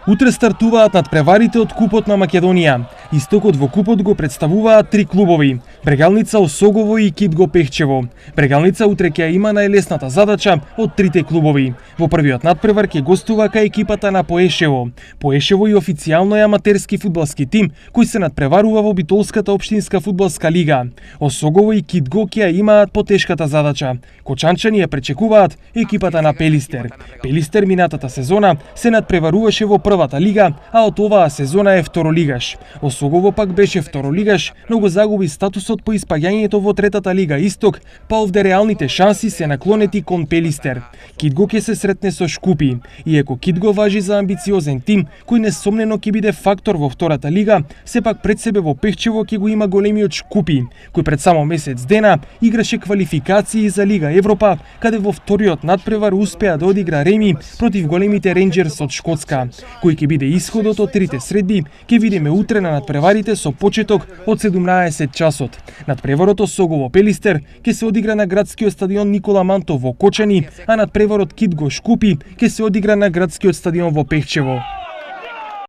Утре стартуваат надпреварите од Купот на Македонија. Истокот во Купот го представуваат три клубови: Брегалница, Осогово и Кидго Пехчево. Брегалница утре ќе има најлесната задача од трите клубови. Во првиот надпревар ќе гостува кај екипата на Поешево. Поешево и официјално е аматерски фудбалски тим кој се надпреварува во Битолската општинска фудбалска лига. Осогово и Кидго ќе имаат потешката задача. Кочанчани ја пречекуваат екипата на Пелистер. Пелистер минатата сезона се надпреваруваше во првата лига, а од оваа сезона е второлигаш. Осогово пак беше второлигаш, но го загуби статусот по испаѓањето во третата лига Исток, па овде реалните шанси се наклонети кон Пелистер. Кидго ќе се сретне со Шкупи. Иако Кидго важи за амбициозен тим, кој несомнено ќе биде фактор во втората лига, сепак пред себе во Пехчево ќе го има големиот Шкупи, кој пред само месец дена играше квалификации за Лига Европа, каде во вториот надпревар успеа да одигра реми против големите Ренџерс од Шкотска. Кој ќе биде исходот од трите средби, ќе видиме утре на надпреварите со почеток од 17 часот. Надпреварот Осогово Пелистер ќе се одигра на градскиот стадион Никола Мантов во Кочани, а надпреварот Кидго Шкупи ќе се одигра на градскиот стадион во Пехчево.